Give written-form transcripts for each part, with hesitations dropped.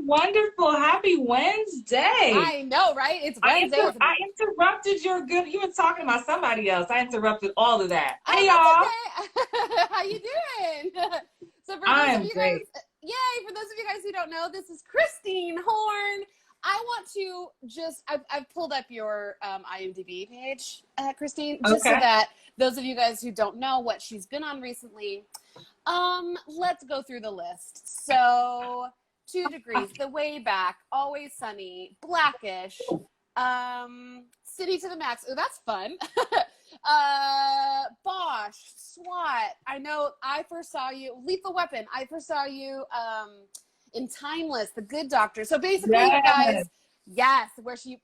wonderful. Happy Wednesday. I know, right? It's Wednesday. I interrupted you were talking about somebody else. I interrupted all of that. Oh, Hey, y'all. that's okay. How you doing? So for I those of am you great. guys, yay, for those of you guys who don't know, this is Christine Horn. I want to I've pulled up your IMDb page, Christine, just so Okay. that those of you guys who don't know what she's been on recently, let's go through the list. So 2 Degrees, The Way Back, Always Sunny, Blackish, City to the Max. Oh, that's fun. Bosch, SWAT. I know I first saw you, Lethal Weapon. I first saw you in Timeless, The Good Doctor. So basically, Yes. guys, yes, where she,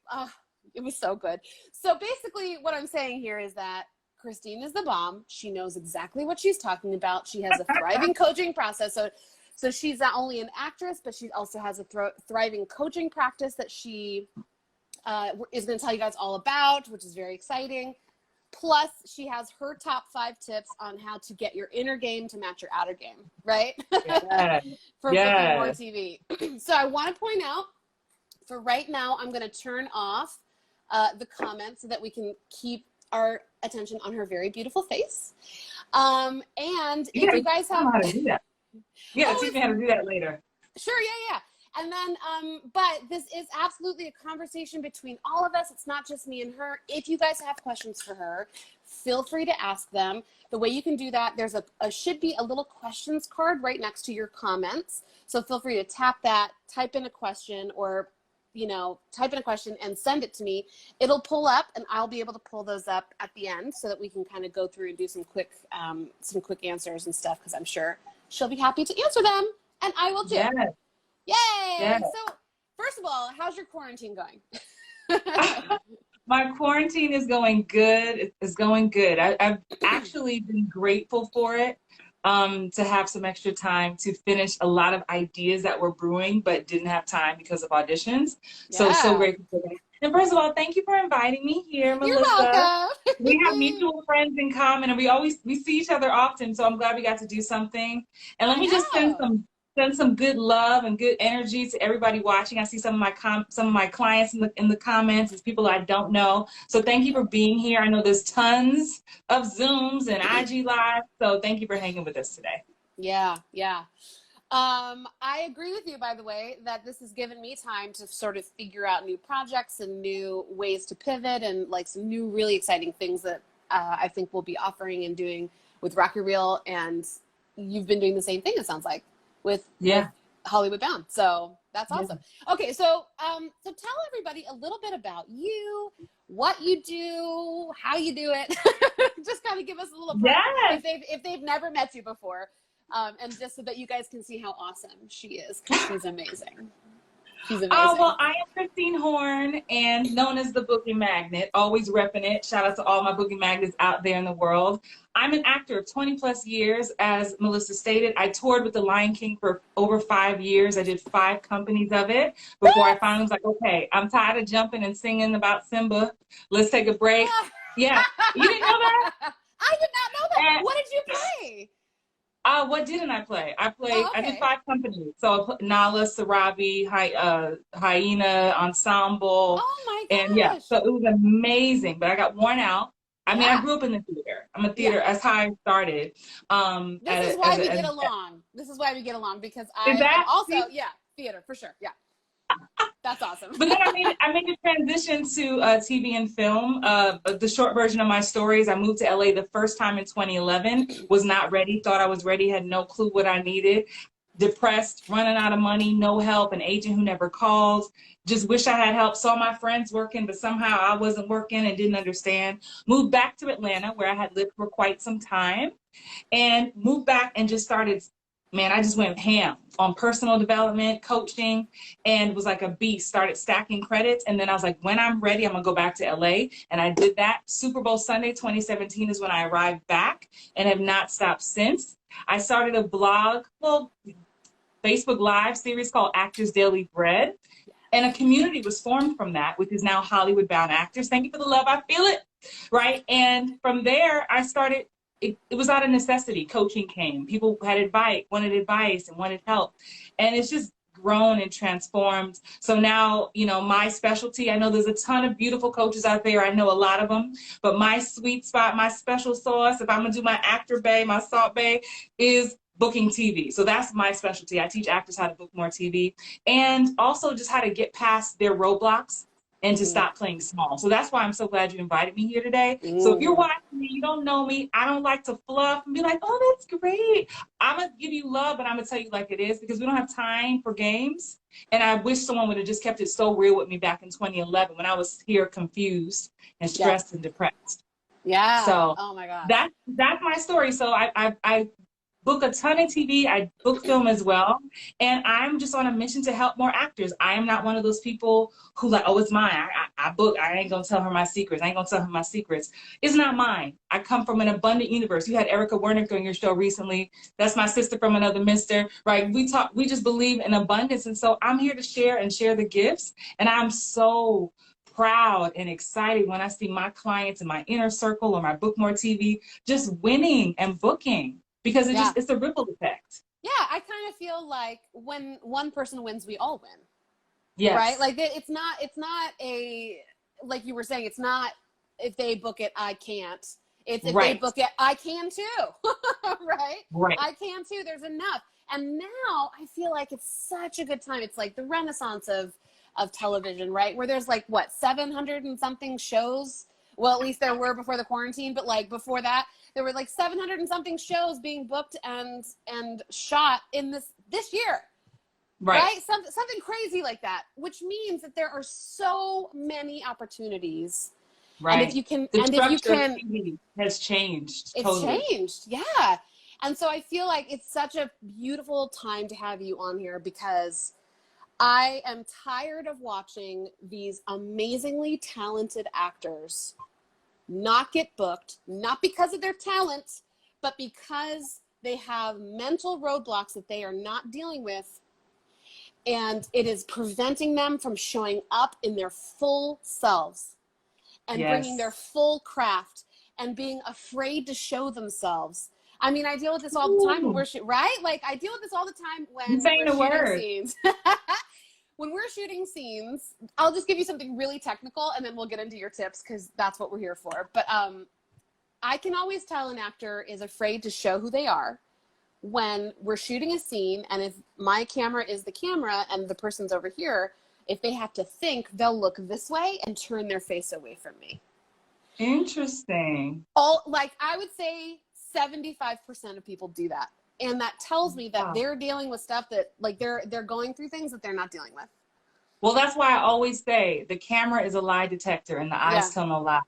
it was so good. So basically what I'm saying here is that Christine is the bomb. She knows exactly what she's talking about. She has a thriving coaching process. So she's not only an actress, but she also has a thriving coaching practice that she is going to tell you guys all about, which is very exciting. Plus, she has her top 5 tips on how to get your inner game to match your outer game, right? Yes. For booking more TV. So I want to point out, for right now, I'm going to turn off the comments so that we can keep our attention on her very beautiful face. And if you guys have... how to do that. Yeah, teach me how to do that later. Sure, yeah. And then, but this is absolutely a conversation between all of us. It's not just me and her. If you guys have questions for her, feel free to ask them. The way you can do that, there's should be a little questions card right next to your comments. So feel free to tap that, type in a question, or, type in a question and send it to me. It'll pull up, and I'll be able to pull those up at the end so that we can kind of go through and do some quick answers and stuff, because I'm sure she'll be happy to answer them, and I will too. Yes. Yay! Yes. So, first of all, how's your quarantine going? My quarantine is going good. It's going good. I've actually been grateful for it, to have some extra time to finish a lot of ideas that were brewing, but didn't have time because of auditions. Yeah. So grateful for that. And first of all, thank you for inviting me here, Melissa. You're welcome. We have mutual friends in common, and we see each other often. So I'm glad we got to do something. And let me just send some good love and good energy to everybody watching. I see some of my clients in the comments. It's people I don't know. So thank you for being here. I know there's tons of Zooms and IG Live. So thank you for hanging with us today. Yeah. I agree with you, by the way, that this has given me time to sort of figure out new projects and new ways to pivot, and like some new really exciting things that I think we'll be offering and doing with Rock Your And you've been doing the same thing, it sounds like, with Hollywood Bound. So that's awesome. Yeah. Okay, so tell everybody a little bit about you, what you do, how you do it. Just kind of give us a little if they've never met you before, and just so that you guys can see how awesome she is, because she's amazing. She's amazing. Well, I am Christine Horn, and known as the Booking Magnet, always repping it. Shout out to all my booking magnets out there in the world. I'm an actor of 20 plus years, as Melissa stated. I toured with The Lion King for over 5 years. I did 5 companies of it before I finally was like, okay, I'm tired of jumping and singing about Simba. Let's take a break. Yeah. You didn't know that? I did not know that. What did you play? What didn't I play? I did 5 companies. So Nala, Sarabi, Hyena, Ensemble. Oh my gosh. And yeah, so it was amazing, but I got worn out. I mean, I grew up in the theater. I'm a theater. That's how I started. This is why we get along. This is why we get along, because theater for sure. Yeah. That's awesome. But then I made a transition to TV and film. The short version of my story is I moved to LA the first time in 2011, was not ready, thought I was ready, had no clue what I needed, depressed, running out of money, no help, an agent who never called, just wish I had help, saw my friends working, but somehow I wasn't working and didn't understand. Moved back to Atlanta, where I had lived for quite some time, and moved back and just started, I just went ham on personal development, coaching, and was like a beast, started stacking credits. And then I was like, when I'm ready, I'm gonna go back to LA. And I did that. Super Bowl Sunday, 2017 is when I arrived back and have not stopped since. I started a blog, Facebook Live series called Actors Daily Bread. And a community was formed from that, which is now Hollywood Bound Actors. Thank you for the love, I feel it, right? And from there, I started, it was out of necessity. Coaching came. People had wanted advice and wanted help. And it's just grown and transformed. So now, you know, my specialty, I know there's a ton of beautiful coaches out there. I know a lot of them, but my sweet spot, my special sauce, if I'm gonna do my actor bay, my salt bay, is booking TV. So that's my specialty. I teach actors how to book more TV and also just how to get past their roadblocks and to stop playing small. So that's why I'm so glad you invited me here today. So if you're watching me, you don't know me, I don't like to fluff and be like, oh, that's great. I'm gonna give you love, but I'm gonna tell you like it is, because we don't have time for games. And I wish someone would have just kept it so real with me back in 2011 when I was here confused and stressed and depressed. Yeah. So oh my gosh. That's my story. So I book a ton of TV. I book film as well. And I'm just on a mission to help more actors. I am not one of those people who like, oh, it's mine. I book. I ain't going to tell her my secrets. I ain't going to tell her my secrets. It's not mine. I come from an abundant universe. You had Erica Wernick on your show recently. That's my sister from another mister, right? We just believe in abundance. And so I'm here to share the gifts. And I'm so proud and excited when I see my clients in my inner circle or my Book More TV just winning and booking. Because it's a ripple effect. Yeah, I kind of feel like when one person wins, we all win. Yes. Right? Like it's not a, like you were saying, it's not if they book it, I can't. It's if they book it, I can too. Right? I can too. There's enough. And now I feel like it's such a good time. It's like the renaissance of television, right? Where there's like, what, 700 and something shows? Well, at least there were before the quarantine, but like before that, there were like 700 and something shows being booked and shot in this year, right? Something crazy like that, which means that there are so many opportunities. Right. And if you can, has changed. It's totally. changed, yeah. And so I feel like it's such a beautiful time to have you on here, because I am tired of watching these amazingly talented actors not get booked, not because of their talent, but because they have mental roadblocks that they are not dealing with. And it is preventing them from showing up in their full selves and bringing their full craft and being afraid to show themselves. I mean, I deal with this all the time when we're right? Like I deal with this all the time when we're shooting scenes. When we're shooting scenes, I'll just give you something really technical and then we'll get into your tips, because that's what we're here for. But I can always tell an actor is afraid to show who they are when we're shooting a scene, and if my camera is the camera and the person's over here, if they have to think, they'll look this way and turn their face away from me. Interesting. Like I would say 75% of people do that. And that tells me that they're dealing with stuff that, like, they're going through things that they're not dealing with. Well, that's why I always say the camera is a lie detector and the eyes tell no lies.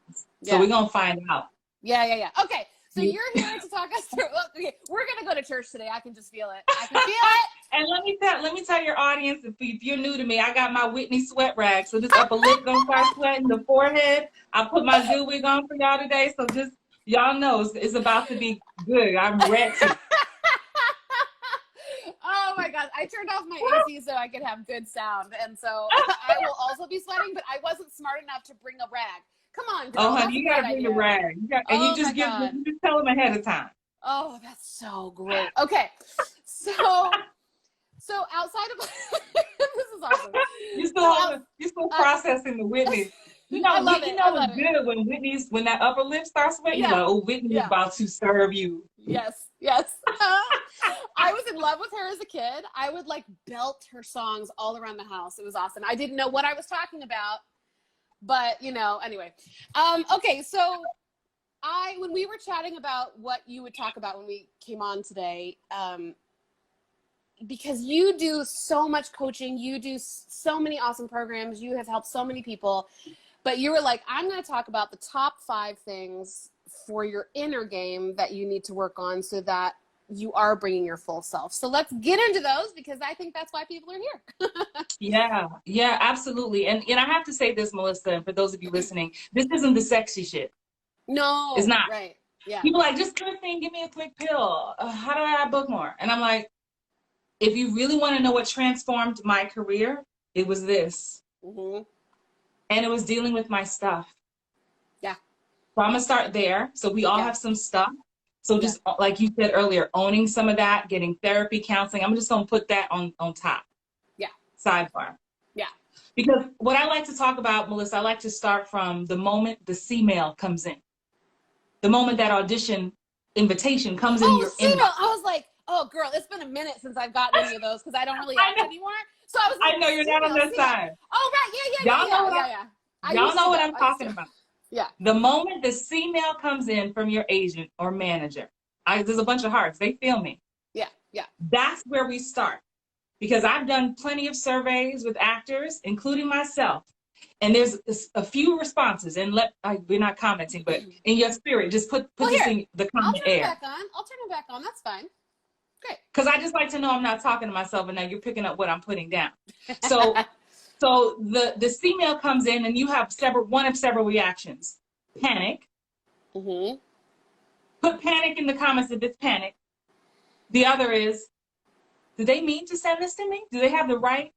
So we're going to find out. Yeah. Okay. So you're here to talk us through. Okay, we're going to go to church today. I can just feel it. I can feel it. And let me tell your audience, if you're new to me, I got my Whitney sweat rag. So this upper lip going to start sweating, the forehead. I put my good wig on for y'all today. So just, y'all know it's about to be good. I'm ready. Oh my God. I turned off my AC so I could have good sound. And so I will also be sweating, but I wasn't smart enough to bring a rag. Come on, girl. Oh, honey, you got to bring the rag. You just tell them ahead of time. Oh, that's so great. Okay. So outside of this is awesome. You're still processing the Whitney. You know, it's good when that upper lip starts sweating. You're like, oh, Whitney's about to serve you. Yes. I was in love with her as a kid. I would like belt her songs all around the house. It was awesome. I didn't know what I was talking about, but anyway. Okay, so when we were chatting about what you would talk about when we came on today, because you do so much coaching, you do so many awesome programs, you have helped so many people, but you were like, I'm going to talk about the top 5 things for your inner game that you need to work on so that you are bringing your full self. So let's get into those, because I think that's why people are here. Yeah, absolutely. And I have to say this, Melissa, and for those of you listening, this isn't the sexy shit. No, it's not. Right. Yeah. People are like, just do a thing, give me a quick pill. How do I book more? And I'm like, if you really want to know what transformed my career, it was this. Mm-hmm. And it was dealing with my stuff. Yeah. So I'm going to start there. So we all have some stuff. So just like you said earlier, owning some of that, getting therapy, counseling, I'm just going to put that on top. sidebar. Yeah. Because what I like to talk about, Melissa, I like to start from the moment the C-mail comes in. The moment that audition invitation comes in Oh, your C-mail. inbox. I was like, oh, girl, it's been a minute since I've gotten any of those because I don't really I act know, anymore. So I was like, I know you're not on C-mail, that C-mail. side. Oh, right. Yeah, yeah, Y'all yeah, know yeah, what yeah, I'm, yeah. y'all know what I'm I used talking to. about. Yeah. The moment the C-mail comes in from your agent or manager, there's a bunch of hearts. They feel me. Yeah. Yeah. That's where we start. Because I've done plenty of surveys with actors, including myself. And there's a few responses, and we're not commenting, but in your spirit, just put Well, this here, in the I'll comment turn it air. back on. I'll turn it back on. That's fine. Great. Because I just like to know I'm not talking to myself, and now you're picking up what I'm putting down. So, so the C-mail comes in, and you have one of several reactions: panic. Mm-hmm. Put panic in the comments if it's panic. The other is, do they mean to send this to me? Do they have the right?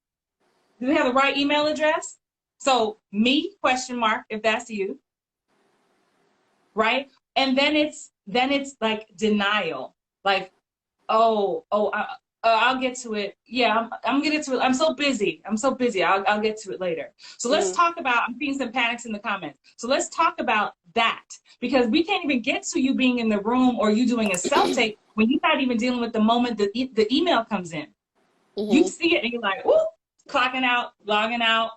Do they have the right email address? So me, question mark, if that's you, right? And then it's like denial, like, I'll get to it. Yeah, I'm getting to it. I'm so busy. I'll get to it later. So let's Mm-hmm. talk about, I'm seeing some panics in the comments. So let's talk about that, because we can't even get to you being in the room or you doing a self-tape when you're not even dealing with the moment that the email comes in. You Mm-hmm. see it and you're like, ooh, clocking out, logging out.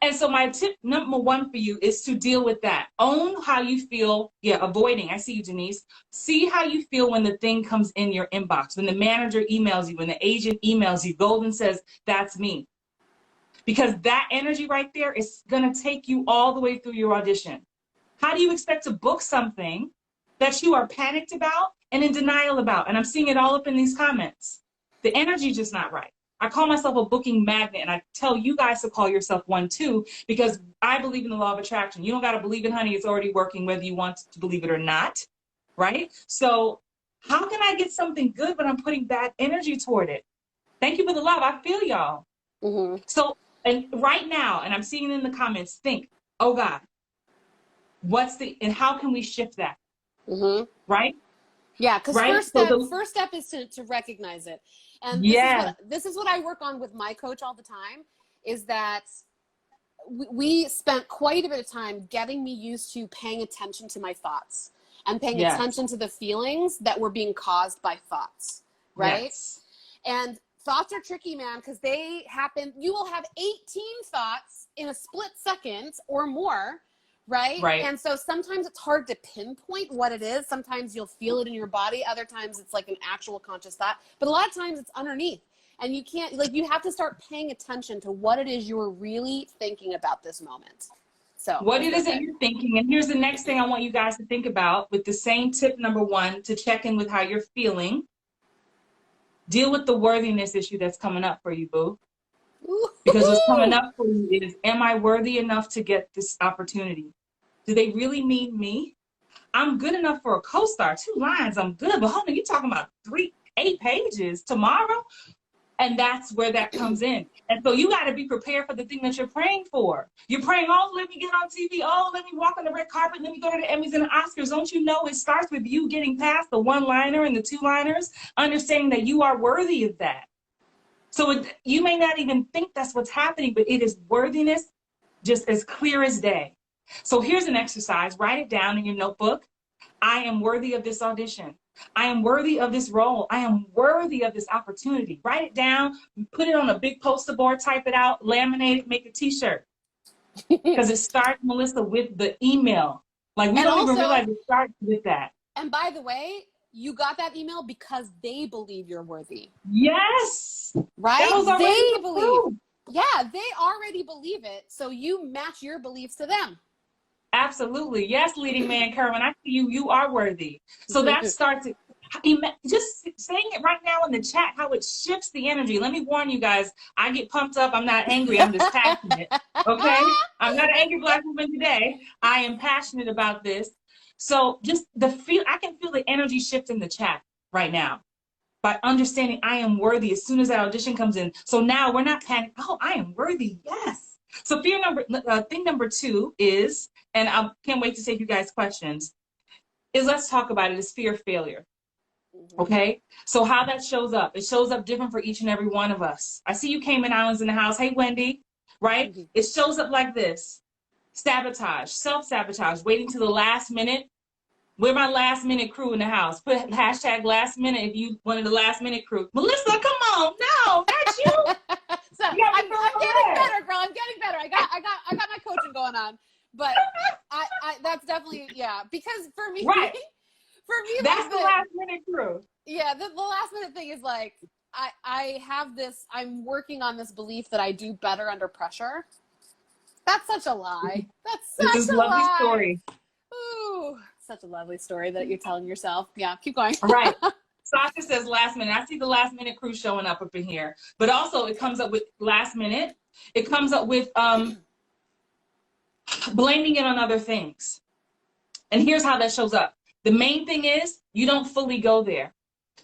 And so my tip number one for you is to deal with that. Own how you feel. Yeah, avoiding. I see you, Denise. See how you feel when the thing comes in your inbox, when the manager emails you, when the agent emails you. Golden says, that's me. Because that energy right there is going to take you all the way through your audition. How do you expect to book something that you are panicked about and in denial about? And I'm seeing it all up in these comments. The energy is just not right. I call myself a booking magnet, and I tell you guys to call yourself one too, because I believe in the law of attraction. You don't got to believe it, honey. It's already working whether you want to believe it or not, right? So how can I get something good but I'm putting bad energy toward it? Thank you for the love. I feel y'all. Mm-hmm. So, and right now, and I'm seeing it in the comments, think, oh God, and how can we shift that? Mm-hmm. Right? Yeah, because Right? first step is to recognize it. And Yes. this is what I work on with my coach all the time, is that we spent quite a bit of time getting me used to paying attention to my thoughts and paying Yes. attention to the feelings that were being caused by thoughts, right? Yes. And thoughts are tricky, man, because they happen. You will have 18 thoughts in a split second or more, right? Right. And so sometimes it's hard to pinpoint what it is. Sometimes you'll feel it in your body. Other times it's like an actual conscious thought. But a lot of times it's underneath. And you can't, like, you have to start paying attention to what it is you're really thinking about this moment. So What it is that you're thinking. And here's the next thing I want you guys to think about with the same tip number one, to check in with how you're feeling. Deal with the worthiness issue that's coming up for you, boo. Because what's coming up for you is, am I worthy enough to get this opportunity? Do they really mean me? I'm good enough for a co-star. 2 lines, I'm good. But hold on, you're talking about 8 pages tomorrow? And that's where that comes in. And so you got to be prepared for the thing that you're praying for. You're praying, oh, let me get on TV. Oh, let me walk on the red carpet. Let me go to the Emmys and the Oscars. Don't you know it starts with you getting past the 1-liner and the 2-liners, understanding that you are worthy of that. So you may not even think that's what's happening, but it is worthiness just as clear as day. So here's an exercise. Write it down in your notebook. I am worthy of this audition. I am worthy of this role. I am worthy of this opportunity. Write it down, put it on a big poster board, type it out, laminate it, make a t-shirt. Because it starts, Melissa, with the email. Like, we don't even realize it starts with that. And by the way, you got that email because they believe you're worthy. Yes. Right? That was already They believe. approved. Yeah, they already believe it. So you match your beliefs to them. Absolutely. Yes, leading man, Kerwin, I see you. You are worthy. So that starts, just saying it right now in the chat, how it shifts the energy. Let me warn you guys, I get pumped up. I'm not angry. I'm just passionate. Okay? I'm not an angry Black woman today. I am passionate about this. So just I can feel the energy shift in the chat right now by understanding I am worthy as soon as that audition comes in. So now we're not panicking. Oh, I am worthy. Yes. So thing number 2 is, and I can't wait to take you guys' questions, is let's talk about it, is fear of failure. Okay, so how that shows up, it shows up different for each and every one of us. I see you Cayman Islands in the house. Hey, Wendy, right? It shows up like this: sabotage, self-sabotage, waiting to the last minute. We're my last minute crew in the house. Put hashtag last minute if you one of the last minute crew. Melissa, come on, no, not you. So I'm getting better, girl. I'm getting better. I got my coaching going on, but I that's definitely, yeah, because for me, right. For me, that's the last minute crew. Yeah, the last minute thing is like I have this. I'm working on this belief that I do better under pressure. That's such a lie. That's such a lovely lie. Story. Ooh, such a lovely story that you're telling yourself. Yeah, keep going. Right. Sasha says last minute. I see the last minute crew showing up in here, but also it comes up with last minute. It comes up with blaming it on other things. And here's how that shows up. The main thing is you don't fully go there.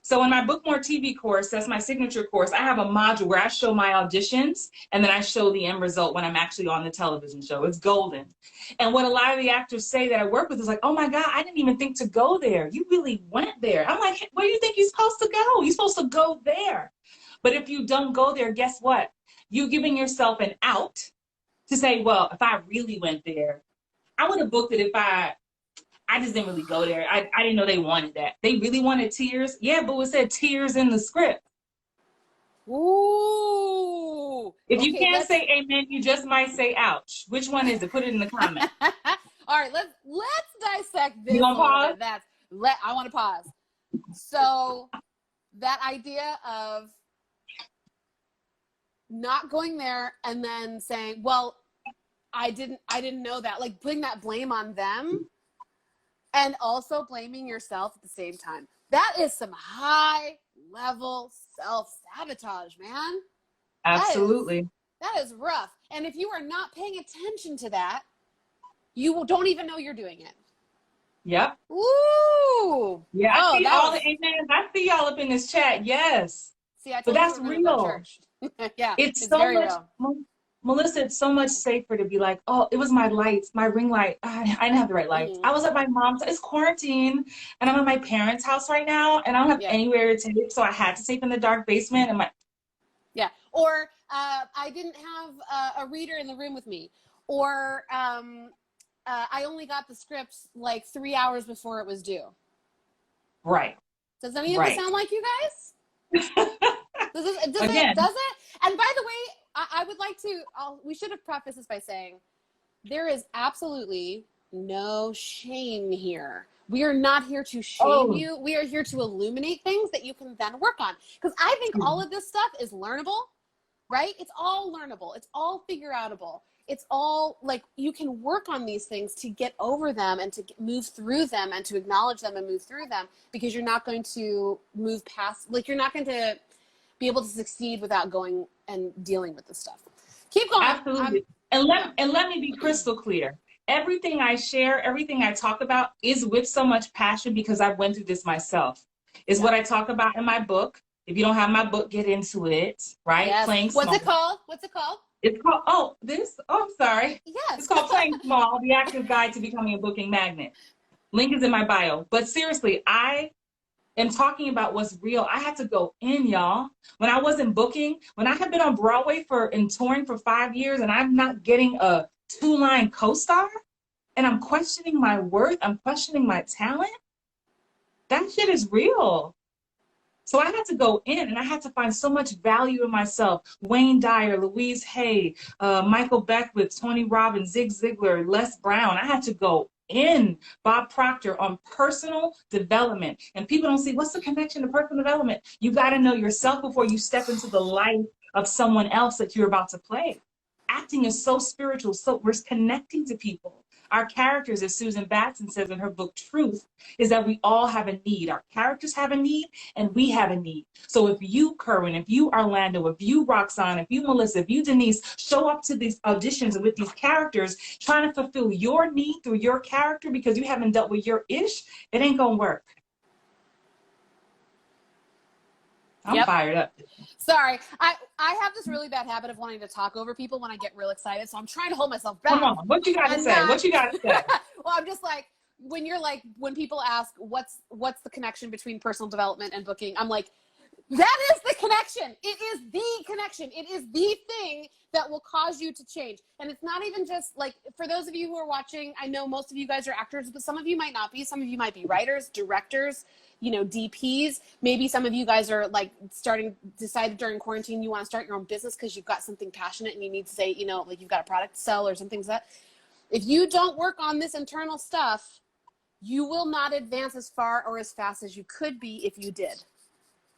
So in my Book More TV course, that's my signature course, I have a module where I show my auditions and then I show the end result when I'm actually on the television show. It's golden. And what a lot of the actors say that I work with is like, oh my God, I didn't even think to go there. You really went there. I'm like, where do you think you're supposed to go? You're supposed to go there. But if you don't go there, guess what? You're giving yourself an out to say, well, if I really went there, I would have booked it if I just didn't really go there. I didn't know they wanted that. They really wanted tears. Yeah, but it said tears in the script. Ooh. If you can't say amen, you just might say ouch. Which one is it? Put it in the comments. All right, let's dissect this. You want to pause? I want to pause. So that idea of not going there and then saying, well, I didn't know that, like putting that blame on them. And also blaming yourself at the same time. That is some high level self-sabotage, man. Absolutely. That is rough. And if you are not paying attention to that, you don't even know you're doing it. Yep. Ooh. Yeah, I see all the amens. I see y'all up in this chat. Yes. See, I told but that's real. Yeah. It's so much. Real. Melissa, it's so much safer to be like, oh, it was my lights, my ring light. I didn't have the right lights. I was at my mom's. It's quarantine, and I'm at my parents' house right now, and I don't have anywhere to tape, so I had to tape in the dark basement. And or I didn't have a reader in the room with me, or I only got the script like 3 hours before it was due. Right. Does any of it sound like you guys? Does it? And by the way, I would like to, we should have prefaced this by saying, there is absolutely no shame here. We are not here to shame you. We are here to illuminate things that you can then work on. Because I think all of this stuff is learnable, right? It's all learnable. It's all figure outable. It's all like you can work on these things to get over them and to move through them and to acknowledge them and move through them, because you're not going to move past, like you're not going to be able to succeed without going and dealing with this stuff. Keep going. Absolutely. And let me be crystal clear. Everything I share, everything I talk about is with so much passion because I went through this myself. It's what I talk about in my book. If you don't have my book, get into it, right? Yes. Playing Small. What's it called? What's it called? It's called, I'm sorry. Yes. It's called Playing Small, The Actor's Guide to Becoming a Booking Magnet. Link is in my bio. But seriously, I am talking about what's real. I had to go in, y'all. When I wasn't booking, when I had been on Broadway and touring for 5 years and I'm not getting a 2-line co-star and I'm questioning my worth, I'm questioning my talent, that shit is real. So I had to go in and I had to find so much value in myself. Wayne Dyer, Louise Hay, Michael Beckwith, Tony Robbins, Zig Ziglar, Les Brown. I had to go in, Bob Proctor, on personal development. And people don't see, what's the connection to personal development? You got to know yourself before you step into the life of someone else that you're about to play. Acting is so spiritual, so we're connecting to people. Our characters, as Susan Batson says in her book, Truth, is that we all have a need. Our characters have a need, and we have a need. So if you, Kerwin, if you, Orlando, if you, Roxanne, if you, Melissa, if you, Denise, show up to these auditions with these characters, trying to fulfill your need through your character because you haven't dealt with your ish, it ain't gonna work. I'm fired up. Sorry, I have this really bad habit of wanting to talk over people when I get real excited, so I'm trying to hold myself back. Come on, what you got to say? What you got to say? Well, I'm just like, when you're like, when people ask what's the connection between personal development and booking, I'm like, that is the connection. It is the connection. It is the thing that will cause you to change. And it's not even just like, for those of you who are watching, I know most of you guys are actors, but some of you might not be. Some of you might be writers, directors, you know, DPs. Maybe some of you guys are like decided during quarantine you want to start your own business because you've got something passionate and you need to say, you know, like you've got a product to sell or something like that. If you don't work on this internal stuff, you will not advance as far or as fast as you could be if you did.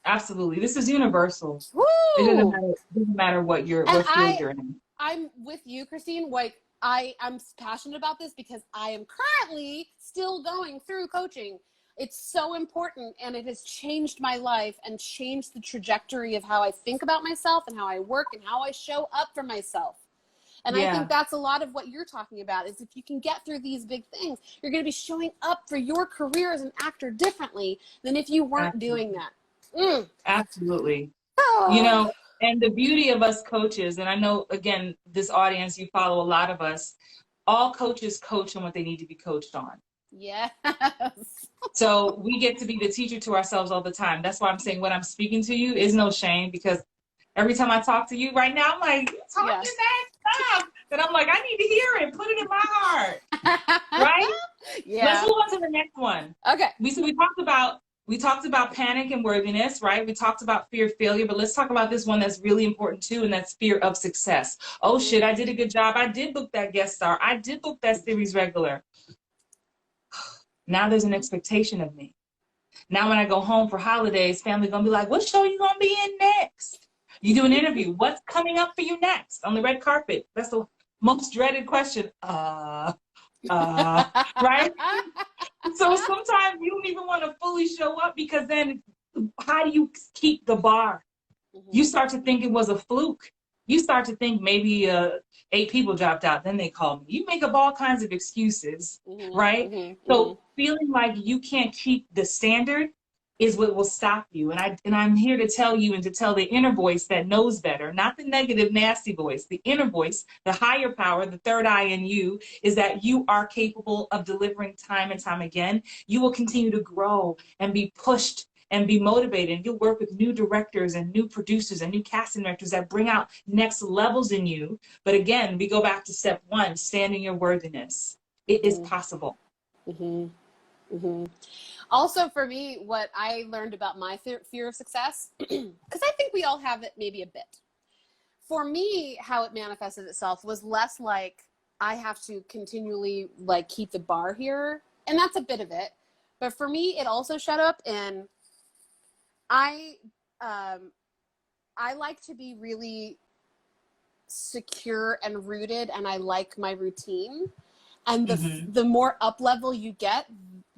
Absolutely. This is universal. Woo! It doesn't matter what field you're in. I'm with you, Christine. Like I'm passionate about this because I am currently still going through coaching. It's so important, and it has changed my life and changed the trajectory of how I think about myself and how I work and how I show up for myself. And I think that's a lot of what you're talking about, is if you can get through these big things, you're going to be showing up for your career as an actor differently than if you weren't doing that. Absolutely. Oh. You know, and the beauty of us coaches, and I know, again, this audience, you follow a lot of us, all coaches coach on what they need to be coached on. Yes. So we get to be the teacher to ourselves all the time. That's why I'm saying when I'm speaking to you is no shame, because every time I talk to you right now, I'm like, talking that stuff. And I'm like, I need to hear it. Put it in my heart. Right? Yeah. Let's move on to the next one. Okay. We talked about panic and worthiness, right? We talked about fear of failure, but let's talk about this one that's really important too, and that's fear of success. Oh shit, I did a good job. I did book that guest star. I did book that series regular. Now there's an expectation of me. Now when I go home for holidays, family gonna be like, what show you gonna be in next? You do an interview. What's coming up for you next on the red carpet? That's the most dreaded question. Right? So sometimes you don't even want to fully show up, because then how do you keep the bar? You start to think it was a fluke. You start to think maybe 8 people dropped out, then they called me. You make up all kinds of excuses, right? So feeling like you can't keep the standard is what will stop you. And I'm here to tell you, and to tell the inner voice that knows better, not the negative, nasty voice, the inner voice, the higher power, the third eye in you, is that you are capable of delivering time and time again. You will continue to grow and be pushed and be motivated. You'll work with new directors and new producers and new casting directors that bring out next levels in you. But again, we go back to step 1, stand in your worthiness. It is possible. Also, for me, what I learned about my fear of success, because I think we all have it maybe a bit. For me, how it manifested itself was less like I have to continually like keep the bar here, and that's a bit of it. But for me, it also showed up in I like to be really secure and rooted, and I like my routine. And the more up level you get,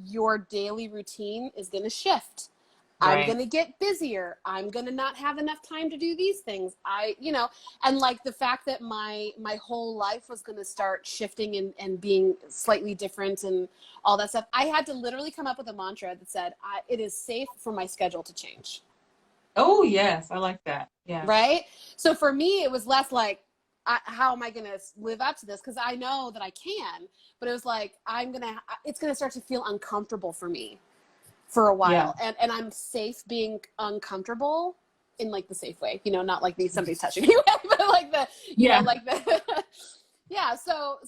your daily routine is going to shift. Right. I'm going to get busier. I'm going to not have enough time to do these things. And like the fact that my whole life was going to start shifting and being slightly different and all that stuff. I had to literally come up with a mantra that said, it is safe for my schedule to change. Oh, yes. I like that. Yeah. Right. So for me, it was less like, how am I going to live up to this? Because I know that I can, but it was like, it's going to start to feel uncomfortable for me for a while. Yeah. And I'm safe being uncomfortable in like the safe way, you know, not like somebody's touching me, but like the, you know, like the, yeah. So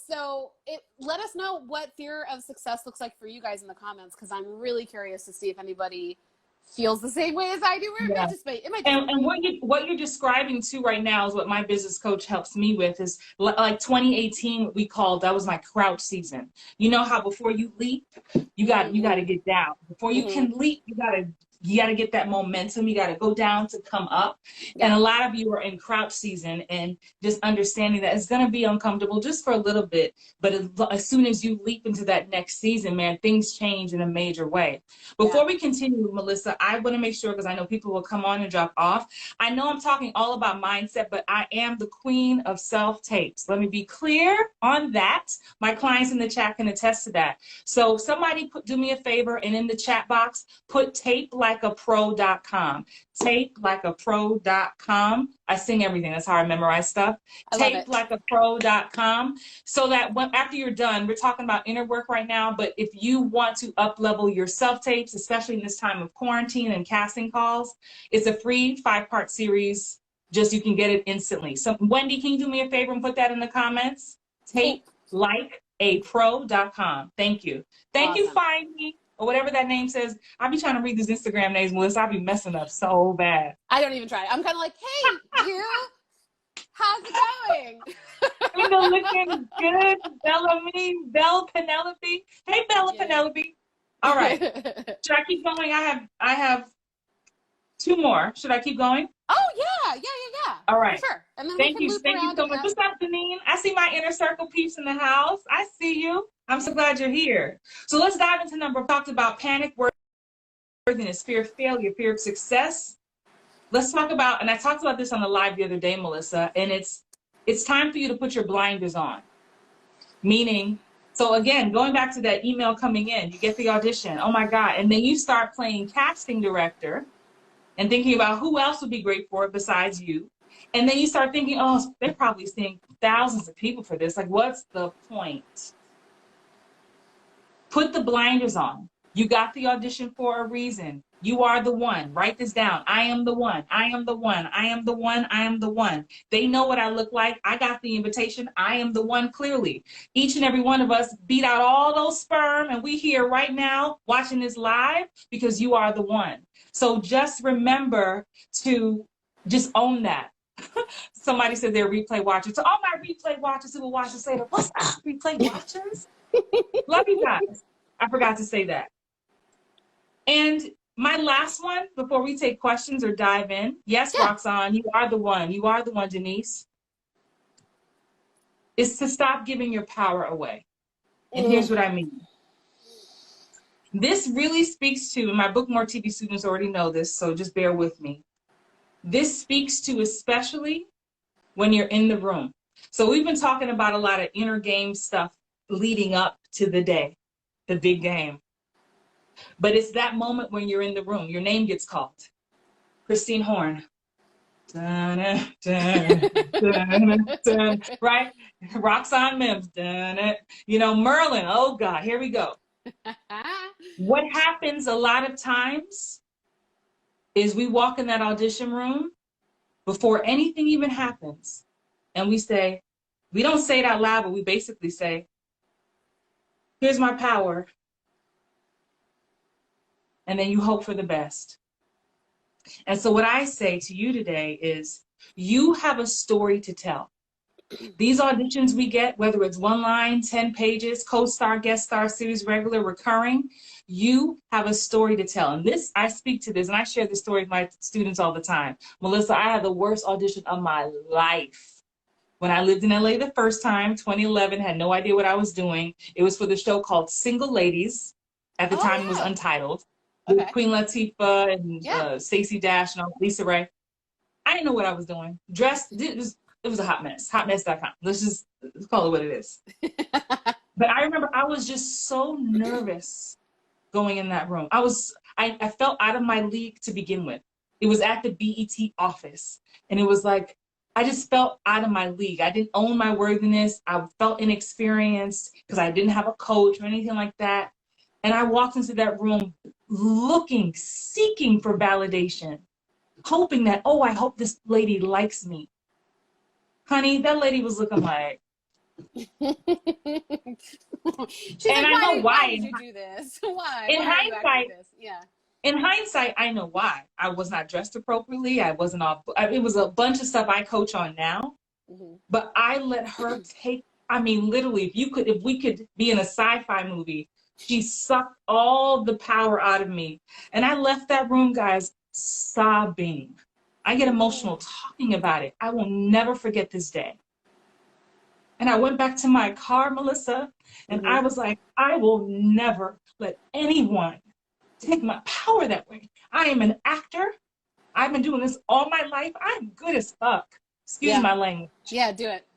let us know what fear of success looks like for you guys in the comments. Cause I'm really curious to see if anybody feels the same way as I do. Or it might and what you're describing too right now is what my business coach helps me with. Is like 2018, that was my crouch season. You know how before you leap, you got to get down. Before you can leap, you got to get that momentum. You got to go down to come up. Yeah. And a lot of you are in crouch season, and just understanding that it's going to be uncomfortable just for a little bit. But as soon as you leap into that next season, man, things change in a major way. Before we continue, Melissa, I want to make sure, because I know people will come on and drop off. I know I'm talking all about mindset, but I am the queen of self-tapes. Let me be clear on that. My clients in the chat can attest to that. So somebody do me a favor, and in the chat box, put tape like tapelikeapro.com. Tapelikeapro.com. I sing everything. That's how I memorize stuff. I love it. Tapelikeapro.com. So that after you're done, we're talking about inner work right now, but if you want to up level your self tapes, especially in this time of quarantine and casting calls, it's a free 5-part series. Just you can get it instantly. So Wendy, can you do me a favor and put that in the comments? Tapelikeapro.com. Thank you. Thank you, Awesome. Find Me, or whatever that name says. I'll be trying to read these Instagram names, Melissa. I'll be messing up so bad. I don't even try. I'm kind of like, hey, you, how's it going? You know, looking good, Bella Penelope. Hey, Bella Penelope. All right. Should I keep going? I have 2 more. Should I keep going? Oh yeah. All right. For sure. And then Thank we you. can loop Thank you around so much. What's up, Deneen? I see my inner circle peeps in the house. I see you. I'm so glad you're here. So let's dive into number. We talked about panic, worthiness, fear of failure, fear of success. Let's talk about, and I talked about this on the live the other day, Melissa, and it's time for you to put your blinders on. Meaning, so again, going back to that email coming in, you get the audition, oh my God, and then you start playing casting director and thinking about who else would be great for it besides you. And then you start thinking, oh, they're probably seeing thousands of people for this. Like, what's the point? Put the blinders on. You got the audition for a reason. You are the one. Write this down. I am the one. I am the one. I am the one. I am the one. They know what I look like. I got the invitation. I am the one, clearly. Each and every one of us beat out all those sperm, and we here right now watching this live because you are the one. So just remember to just own that. Somebody said they're replay watchers. So all my replay watchers who will watch this later, what's up, replay watchers? Love you guys. I forgot to say that. And my last one, before we take questions or dive in, yes, Roxanne, you are the one. You are the one, Denise. Is to stop giving your power away. And here's what I mean. This really speaks to, in my book, more TV students already know this, so just bear with me. This speaks to especially when you're in the room. So we've been talking about a lot of inner game stuff leading up to the day, the big game. But it's that moment when you're in the room, your name gets called. Christine Horn. Dun, dun, dun, dun, right? Roxanne Mims. Dun, you know, Merlin. Oh God, here we go. What happens a lot of times is we walk in that audition room before anything even happens. And we say, we don't say it out loud, but we basically say, here's my power. And then you hope for the best. And so what I say to you today is, you have a story to tell. These auditions we get, whether it's 1 line, 10 pages, co-star, guest star, series, regular, recurring, you have a story to tell. And this, I speak to this, and I share this story with my students all the time. Melissa, I had the worst audition of my life. When I lived in LA the first time, 2011, had no idea what I was doing. It was for the show called Single Ladies. At the time, it was untitled. With Queen Latifah and Stacey Dash and Lisa Ray. I didn't know what I was doing. Dressed, it was a hot mess. Hotmess.com. Let's call it what it is. But I remember I was just so nervous going in that room. I felt out of my league to begin with. It was at the BET office. And it was like, I just felt out of my league. I didn't own my worthiness. I felt inexperienced because I didn't have a coach or anything like that. And I walked into that room looking, seeking for validation, hoping that, oh, I hope this lady likes me. Honey, that lady was looking like. She's and like, I know why did you do this? Why? In why hindsight, this? Yeah. In hindsight, I know why. I was not dressed appropriately. I wasn't off. It was a bunch of stuff I coach on now. But I let her take. I mean, literally, if we could be in a sci-fi movie, she sucked all the power out of me. And I left that room, guys, sobbing. I get emotional talking about it. I will never forget this day. And I went back to my car, Melissa, and I was like, I will never let anyone take my power that way. I am an actor. I've been doing this all my life. I'm good as fuck. Excuse my language. Yeah, do it.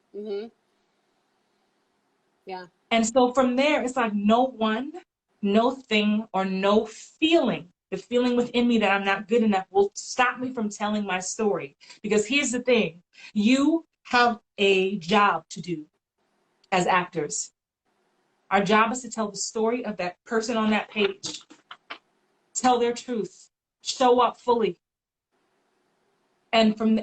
And so from there, it's like no one, no thing, or no feeling the feeling within me that I'm not good enough will stop me from telling my story. Because here's the thing, you have a job to do as actors. Our job is to tell the story of that person on that page, tell their truth, show up fully. And from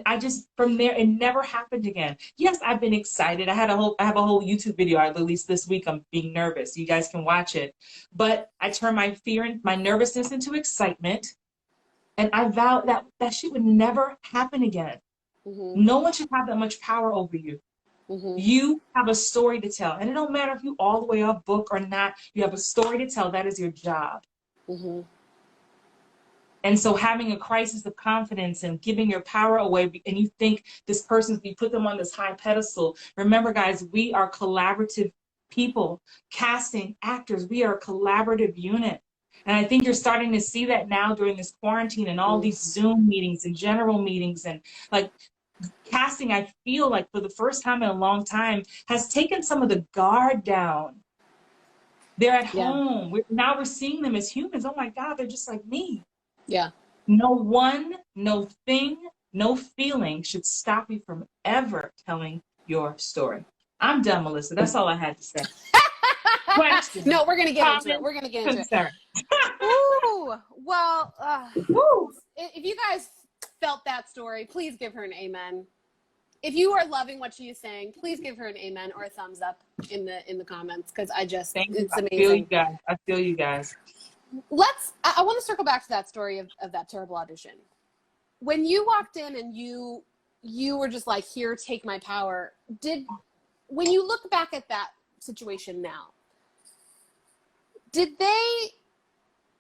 there, it never happened again. Yes, I've been excited. I have a whole YouTube video I released this week. I'm being nervous. You guys can watch it. But I turned my fear and my nervousness into excitement. And I vowed that shit would never happen again. Mm-hmm. No one should have that much power over you. Mm-hmm. You have a story to tell. And it don't matter if you all the way up book or not. You have a story to tell. That is your job. Mm-hmm. And so having a crisis of confidence and giving your power away, and you think this person, you put them on this high pedestal. Remember, guys, we are collaborative people, casting, actors. We are a collaborative unit. And I think you're starting to see that now during this quarantine and all these Zoom meetings and general meetings. And like casting, I feel like for the first time in a long time, has taken some of the guard down. They're at home. Now we're seeing them as humans. Oh my God, they're just like me. Yeah. No one, no thing, no feeling should stop you from ever telling your story. I'm done, Melissa. That's all I had to say. Question. No, we're going to get into it. We're going to get into it. Ooh, well, if you guys felt that story, please give her an amen. If you are loving what she is saying, please give her an amen or a thumbs up in the comments, because it's amazing. I feel you guys. I feel you guys. I want to circle back to that story of that terrible audition. When you walked in and you were just like, here, take my power. When you look back at that situation now, did they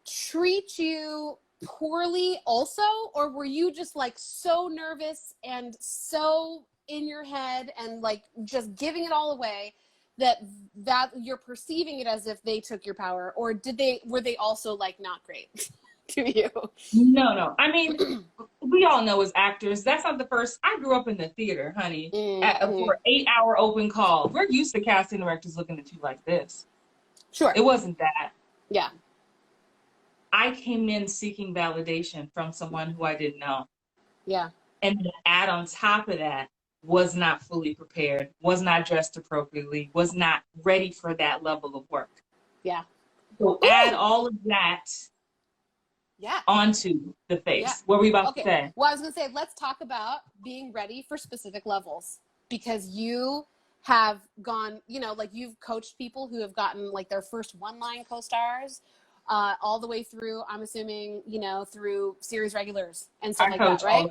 treat you poorly also? Or were you just like so nervous and so in your head and like just giving it all away that you're perceiving it as if they took your power? Or were they also like not great to you? No. I mean, we all know as actors, that's not the first. I grew up in the theater, honey. For an 8-hour open call. We're used to casting directors looking at you like this. Sure. It wasn't that. Yeah. I came in seeking validation from someone who I didn't know. Yeah. And to add on top of that, was not fully prepared, was not dressed appropriately, was not ready for that level of work. Yeah. So add all of that onto the face. Yeah. What were we about to say? Well, I was going to say, let's talk about being ready for specific levels, because you have gone, like you've coached people who have gotten like their first one-line co-stars all the way through, I'm assuming, through series regulars and stuff like that, right?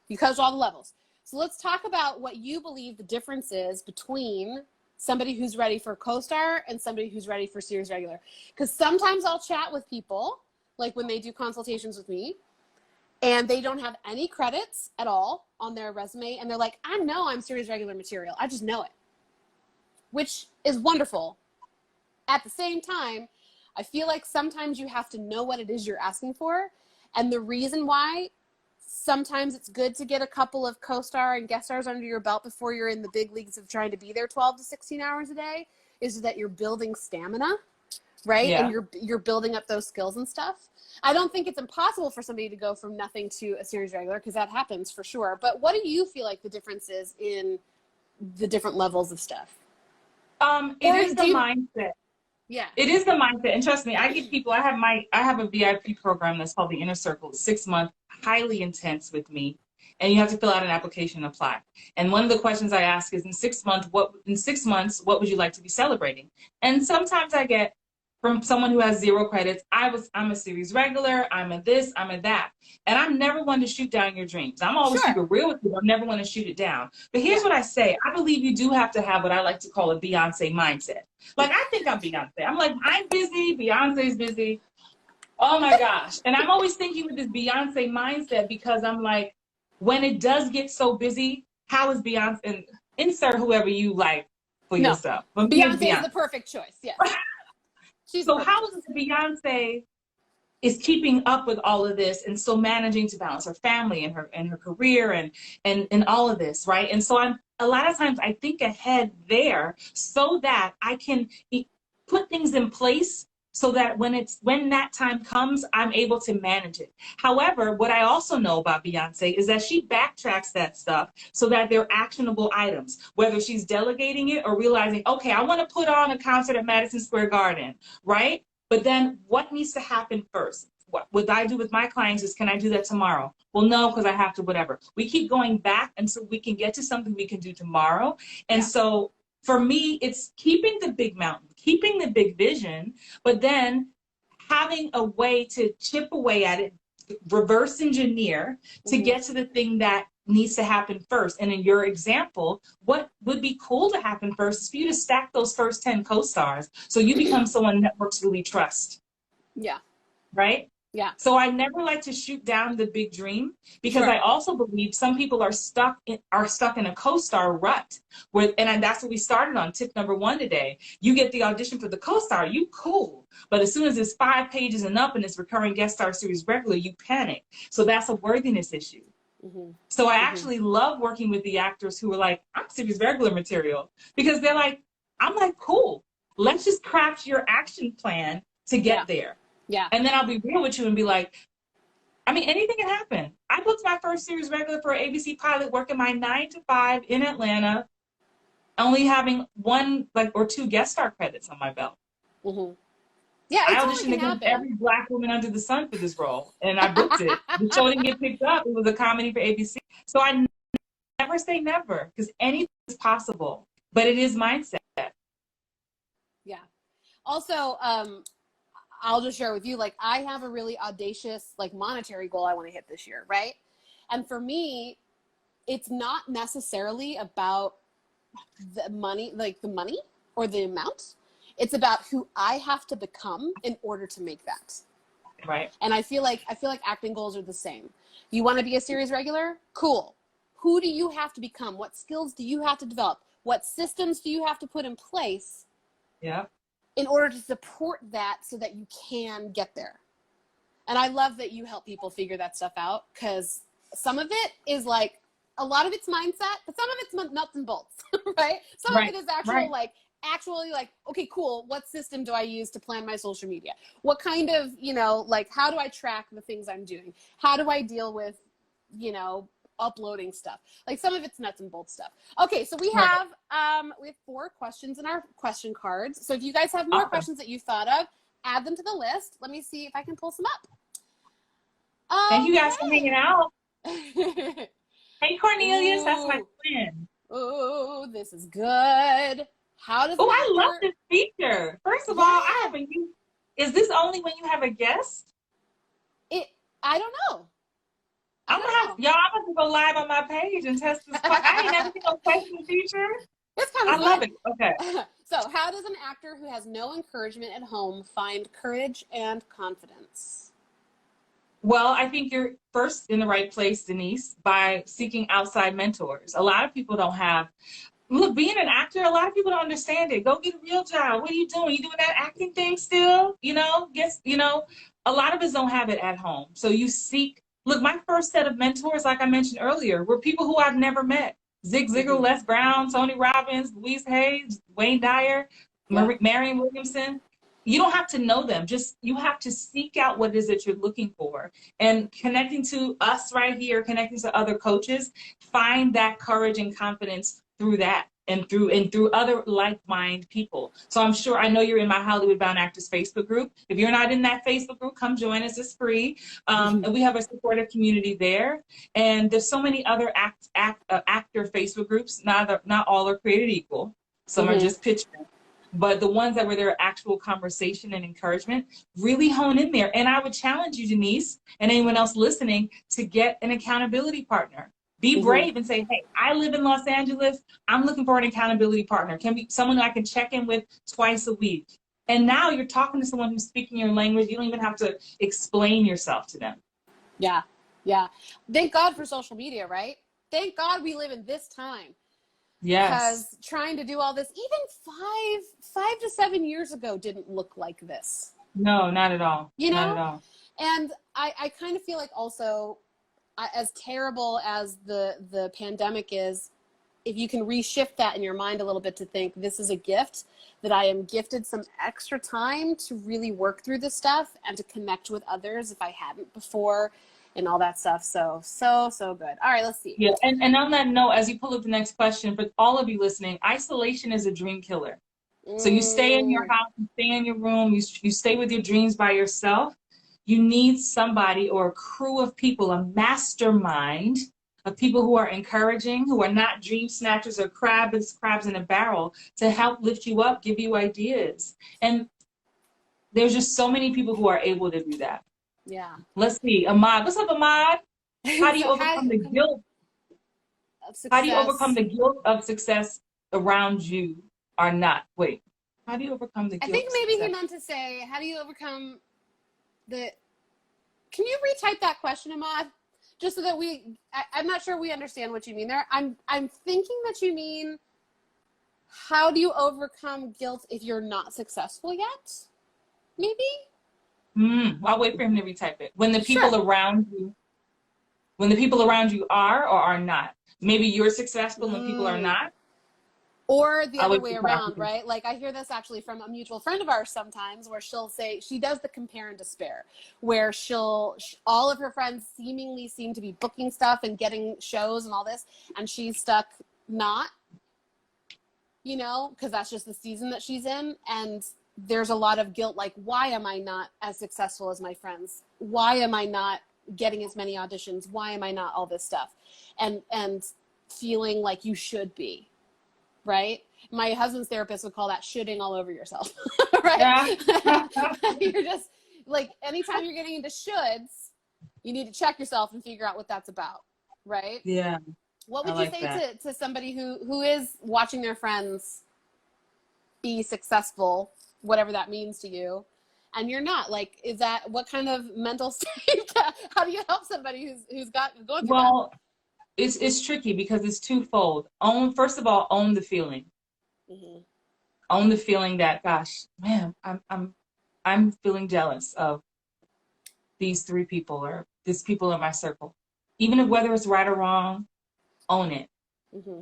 You coach all the levels. So let's talk about what you believe the difference is between somebody who's ready for co-star and somebody who's ready for series regular. Because sometimes I'll chat with people, like when they do consultations with me, and they don't have any credits at all on their resume, and they're like, I know I'm series regular material. I just know it, which is wonderful. At the same time, I feel like sometimes you have to know what it is you're asking for. And the reason why sometimes it's good to get a couple of co-star and guest stars under your belt before you're in the big leagues of trying to be there 12 to 16 hours a day is that you're building stamina, right? Yeah. And you're building up those skills and stuff. I don't think it's impossible for somebody to go from nothing to a series regular, because that happens for sure. But what do you feel like the difference is in the different levels of stuff? It is the mindset. Yeah. It is the mindset. And trust me, I get people, I have a VIP program that's called the Inner Circle. It's 6 months, highly intense with me. And you have to fill out an application and apply. And one of the questions I ask is, in 6 months, what would you like to be celebrating? And sometimes I get from someone who has 0 credits, I'm a series regular, I'm a this, I'm a that. And I'm never one to shoot down your dreams. I'm always super real with you. I'm never one to shoot it down. But here's what I say. I believe you do have to have what I like to call a Beyonce mindset. Like, I think I'm Beyonce. I'm like, I'm busy, Beyonce's busy. Oh my gosh. And I'm always thinking with this Beyonce mindset, because I'm like, when it does get so busy, how is Beyonce, and insert whoever you like for yourself. But Beyonce is the perfect choice, yes. So how is it Beyonce is keeping up with all of this and still managing to balance her family and her career and all of this, right? And so a lot of times I think ahead there so that I can put things in place so that when that time comes, I'm able to manage it. However, what I also know about Beyonce is that she backtracks that stuff so that they're actionable items, whether she's delegating it or realizing, okay, I want to put on a concert at Madison Square Garden, right? But then what needs to happen first? What I do with my clients is, can I do that tomorrow? Well, no, because I have to, whatever. We keep going back until we can get to something we can do tomorrow. And so for me, it's keeping the big mountain, keeping the big vision, but then having a way to chip away at it, reverse engineer to get to the thing that needs to happen first. And in your example, what would be cool to happen first is for you to stack those first 10 co-stars so you become someone networks really trust. Yeah. Right? Yeah. So I never like to shoot down the big dream, because I also believe some people are stuck in a co-star rut. And that's what we started on tip number 1 today. You get the audition for the co-star, you cool. But as soon as it's 5 pages and up and it's recurring guest star series regular, you panic. So that's a worthiness issue. So I actually love working with the actors who are like, I'm series regular material, because they're like, I'm like, cool. Let's just craft your action plan to get there. Yeah. And then I'll be real with you and be like, I mean, anything can happen. I booked my first series regular for an ABC pilot, working my 9 to 5 in Atlanta, only having 1 or 2 guest star credits on my belt. Yeah, I auditioned against every Black woman under the sun for this role, and I booked it. The show didn't get picked up. It was a comedy for ABC. So I never say never, because anything is possible, but it is mindset. Yeah. Also, I'll just share with you, like, I have a really audacious, like, monetary goal I want to hit this year, right? And for me, it's not necessarily about the money, like the money or the amount. It's about who I have to become in order to make that. Right. And I feel like acting goals are the same. You want to be a series regular? Cool. Who do you have to become? What skills do you have to develop? What systems do you have to put in place? Yeah. In order to support that so that you can get there. And I love that you help people figure that stuff out, because some of it is like, a lot of it's mindset, but some of it's nuts and bolts, right? Some of it is actually like, okay, cool. What system do I use to plan my social media? What kind of, like, how do I track the things I'm doing? How do I deal with, uploading stuff? Like, some of it's nuts and bolts stuff. Okay, so we have 4 questions in our question cards. So if you guys have more questions that you thought of, add them to the list. Let me see if I can pull some up. Thank you guys for hanging out. Hey, Cornelius, that's my twin. Oh, this is good. How does I love this feature. First of all, I haven't used. Is this only when you have a guest? I don't know. I'm gonna have to go live on my page and test this. I ain't never seen no question feature. It's kind of I love it. Okay. So, how does an actor who has no encouragement at home find courage and confidence? Well, I think you're first in the right place, Denise, by seeking outside mentors. A lot of people don't have. Look, being an actor, a lot of people don't understand it. Go get a real job. What are you doing? You doing that acting thing still? A lot of us don't have it at home. So you seek. Look, my first set of mentors, like I mentioned earlier, were people who I've never met. Zig Ziglar, Les Brown, Tony Robbins, Louise Hayes, Wayne Dyer, Marion Williamson. You don't have to know them. Just you have to seek out what it is that you're looking for. And connecting to us right here, connecting to other coaches, find that courage and confidence through that and through other like-minded people. So I know you're in my Hollywood Bound Actors Facebook group. If you're not in that Facebook group, come join us. It's free. And we have a supportive community there. And there's so many other actor Facebook groups. Not all are created equal. Some are just pitching. But the ones where there are actual conversation and encouragement, really hone in there. And I would challenge you, Denise, and anyone else listening, to get an accountability partner. Be brave and say, hey, I live in Los Angeles. I'm looking for an accountability partner. Can be someone I can check in with twice a week. And now you're talking to someone who's speaking your language. You don't even have to explain yourself to them. Yeah. Yeah. Thank God for social media, right? Thank God we live in this time. Yes. Because trying to do all this, even 5 to 7 years ago, didn't look like this. No, not at all. Not at all. And I kind of feel like also, as terrible as the pandemic is, if you can reshift that in your mind a little bit to think this is a gift, that I am gifted some extra time to really work through this stuff and to connect with others if I hadn't before and all that stuff. So good. All right, let's see. Yeah, and on that note, as you pull up the next question, for all of you listening, isolation is a dream killer. So you stay in your house, you stay in your room, you stay with your dreams by yourself. You need somebody or a crew of people, a mastermind of people who are encouraging, who are not dream snatchers or crabs in a barrel, to help lift you up, give you ideas. And there's just so many people who are able to do that. Yeah. Let's see, Ahmad. What's up, Ahmad? How do you overcome the guilt? How do you overcome the guilt of success around you or not? Wait, how do you overcome the guilt? I think maybe he meant to say, how do you overcome the, can you retype that question, Ahmad? Just so that I'm not sure we understand what you mean there. I'm thinking that you mean, how do you overcome guilt if you're not successful yet? Maybe? I'll wait for him to retype it. When the people around you are or are not. Maybe you're successful and people are not. Or the other way around, right? Like I hear this actually from a mutual friend of ours sometimes, where she'll say, she does the compare and despair, where all of her friends seemingly seem to be booking stuff and getting shows and all this, and she's stuck not, you know, because that's just the season that she's in. And there's a lot of guilt, like, why am I not as successful as my friends? Why am I not getting as many auditions? Why am I not all this stuff? And feeling like you should be, right? My husband's therapist would call that shoulding all over yourself, right? Yeah. You're just like, anytime you're getting into shoulds, you need to check yourself and figure out what that's about, right? Yeah. What would you say to somebody who is watching their friends be successful, whatever that means to you, and you're not? Like, is that, what kind of mental state? How do you help somebody who's going through that? It's tricky because it's twofold. First of all, own the feeling. Mm-hmm. Own the feeling that, gosh, man, I'm feeling jealous of these 3 people or these people in my circle. Even if whether it's right or wrong, own it. Mm-hmm.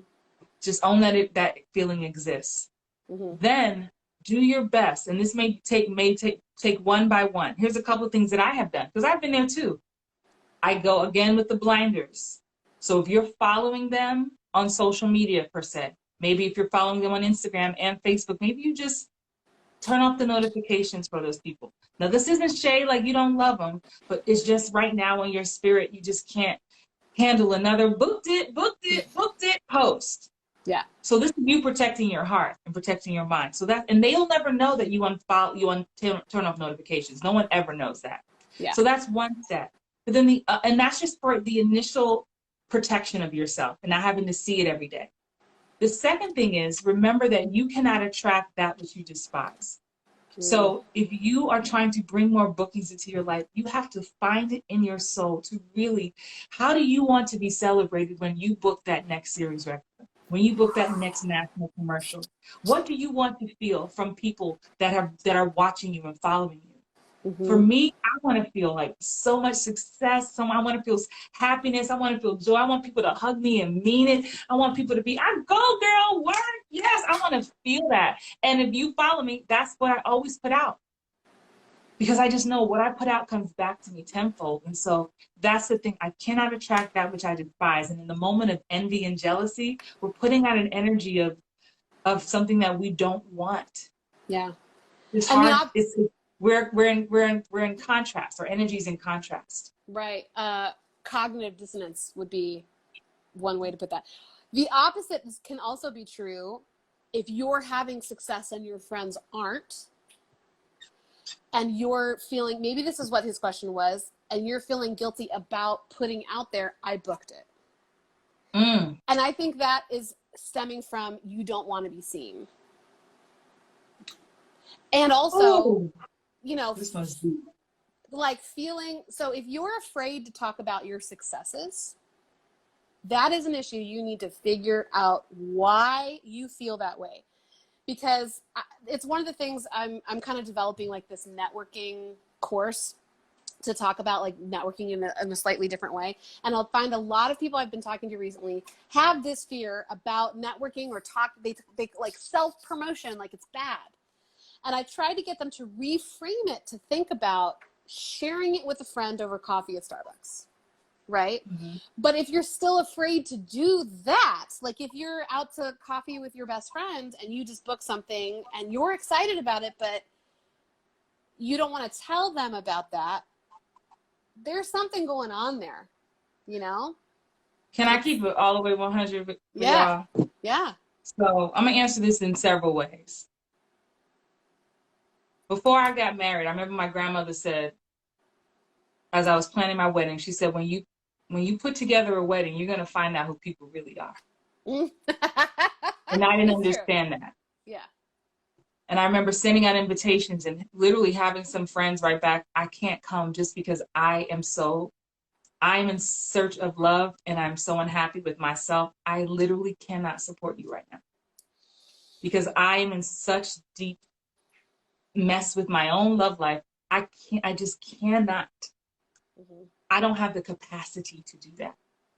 Just own that feeling exists. Mm-hmm. Then do your best, and this may take one by one. Here's a couple of things that I have done, because I've been there too. I go again with the blinders. So if you're following them on social media per se, maybe if you're following them on Instagram and Facebook, maybe you just turn off the notifications for those people. Now, this isn't shade like you don't love them, but it's just right now in your spirit, you just can't handle another booked it post. Yeah. So this is you protecting your heart and protecting your mind. So and they'll never know that you turn off notifications. No one ever knows that. Yeah. So that's one step. But then and that's just for the initial protection of yourself and not having to see it every day. The second thing is, remember that you cannot attract that which you despise. So if you are trying to bring more bookings into your life, you have to find it in your soul to really, how do you want to be celebrated when you book that next series record? When you book that next national commercial? What do you want to feel from people that are watching you and following you? Mm-hmm. For me, I want to feel like so much success. I want to feel happiness. I want to feel joy. I want people to hug me and mean it. I want people to be, I go girl, work. Yes, I want to feel that. And if you follow me, that's what I always put out. Because I just know what I put out comes back to me tenfold. And so that's the thing. I cannot attract that which I despise. And in the moment of envy and jealousy, we're putting out an energy of something that we don't want. Yeah. It's hard. We're in contrast. Our energy's in contrast. Right. Cognitive dissonance would be one way to put that. The opposite can also be true if you're having success and your friends aren't, and you're feeling, maybe this is what his question was, and you're feeling guilty about putting out there, I booked it. And I think that is stemming from, you don't want to be seen. And also, you know, this must be like feeling, so if you're afraid to talk about your successes, that is an issue. You need to figure out why you feel that way. Because it's one of the things I'm kind of developing, like this networking course to talk about like networking in a slightly different way. And I'll find a lot of people I've been talking to recently have this fear about networking or they like self-promotion, like it's bad. And I try to get them to reframe it, to think about sharing it with a friend over coffee at Starbucks, right? Mm-hmm. But if you're still afraid to do that, like if you're out to coffee with your best friend and you just book something and you're excited about it, but you don't want to tell them about that, there's something going on there, you know? Can I keep it all the way 100 with Yeah. y'all? Yeah. So I'm going to answer this in several ways. Before I got married, I remember my grandmother said, as I was planning my wedding, she said, when you put together a wedding, you're going to find out who people really are. And I didn't understand that. Yeah. And I remember sending out invitations and literally having some friends write back, I can't come just because I am in search of love and I'm so unhappy with myself. I literally cannot support you right now because I am in such deep mess with my own love life. I just cannot. Mm-hmm. I don't have the capacity to do that.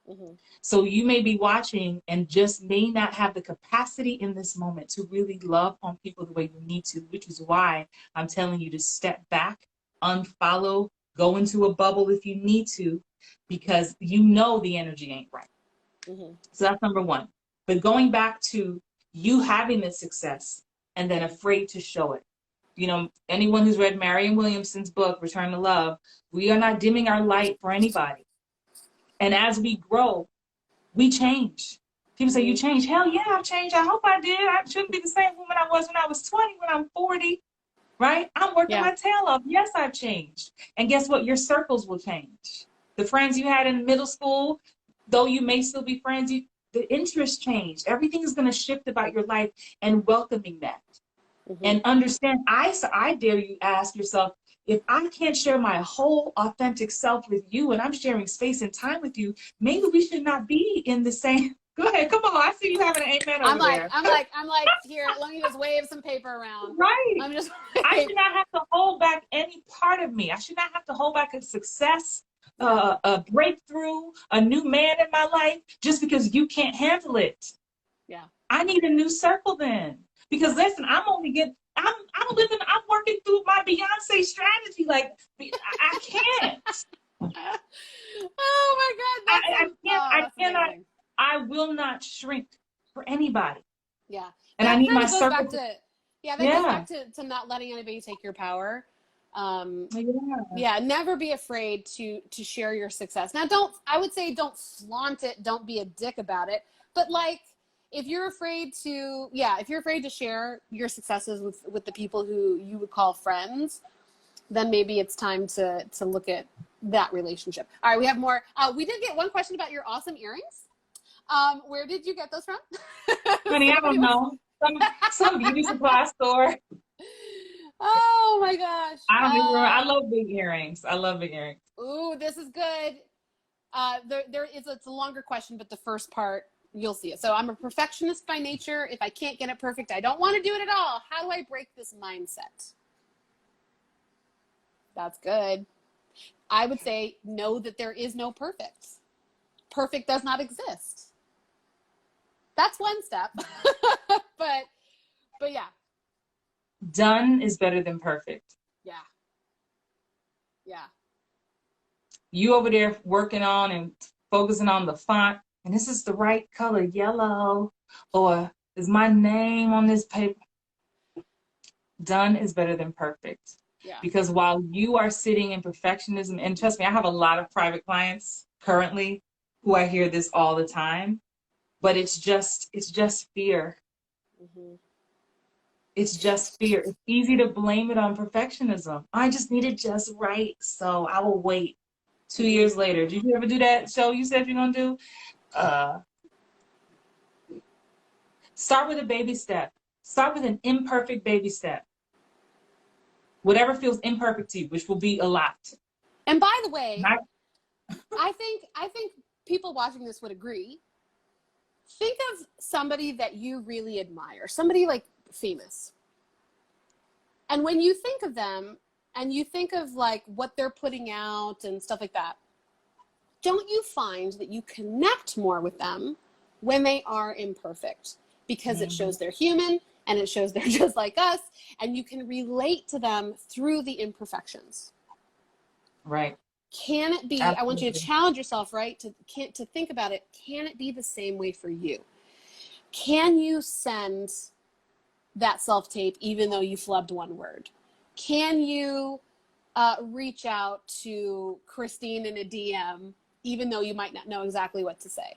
Mm-hmm. So you may be watching and just may not have the capacity in this moment to really love on people the way you need to, which is why I'm telling you to step back, unfollow, go into a bubble if you need to, because you know the energy ain't right. Mm-hmm. So that's number one. But going back to you having this success and then afraid to show it. You know, anyone who's read Marianne Williamson's book, Return to Love, we are not dimming our light for anybody. And as we grow, we change. People say, you changed. Hell yeah, I've changed. I hope I did. I shouldn't be the same woman I was when I was 20, when I'm 40, right? I'm working my tail off. Yes, I've changed. And guess what? Your circles will change. The friends you had in middle school, though you may still be friends, the interests changed. Everything is going to shift about your life, and welcoming that. Mm-hmm. And understand, I dare you ask yourself, if I can't share my whole authentic self with you and I'm sharing space and time with you, maybe we should not be in the same. Go ahead, come on. I see you having an amen over there. I'm like, here, let me just wave some paper around. Right. I should not have to hold back any part of me. I should not have to hold back a success, a breakthrough, a new man in my life, just because you can't handle it. Yeah. I need a new circle then. Because listen, I'm working through my Beyonce strategy. Like, I can't. Oh my God. I cannot, amazing. I will not shrink for anybody. Yeah. And I need my circle. Goes back to not letting anybody take your power. Never be afraid to share your success. Now I would say don't flaunt it, don't be a dick about it. But like, if you're afraid to share your successes with the people who you would call friends, then maybe it's time to look at that relationship. All right, we have more. We did get one question about your awesome earrings. Where did you get those from? Honey, I don't know. Some beauty supply store. Oh my gosh. I don't even remember. I love big earrings. Ooh, this is good. It's a longer question, but the first part, you'll see it. So I'm a perfectionist by nature. If I can't get it perfect, I don't want to do it at all. How do I break this mindset? That's good. I would say know that there is no perfect. Perfect does not exist. That's one step. but yeah. Done is better than perfect. Yeah. Yeah. You over there working on and focusing on the font, and this is the right color, yellow, or is my name on this paper? Done is better than perfect. Yeah. Because while you are sitting in perfectionism, and trust me, I have a lot of private clients currently who I hear this all the time, but it's just fear. Mm-hmm. It's just fear. It's easy to blame it on perfectionism. I just need it just right, so I will wait. 2 years later, did you ever do that show you said you're gonna do? Start with a baby step. Start with an imperfect baby step. Whatever feels imperfect to you, which will be a lot. And by the way, I think people watching this would agree. Think of somebody that you really admire, somebody like famous. And when you think of them and you think of like what they're putting out and stuff like that, don't you find that you connect more with them when they are imperfect? Because it shows they're human, and it shows they're just like us, and you can relate to them through the imperfections. Right. Can it be, Absolutely. I want you to challenge yourself, right? To think about it. Can it be the same way for you? Can you send that self-tape even though you flubbed one word? Can you reach out to Christine in a DM even though you might not know exactly what to say?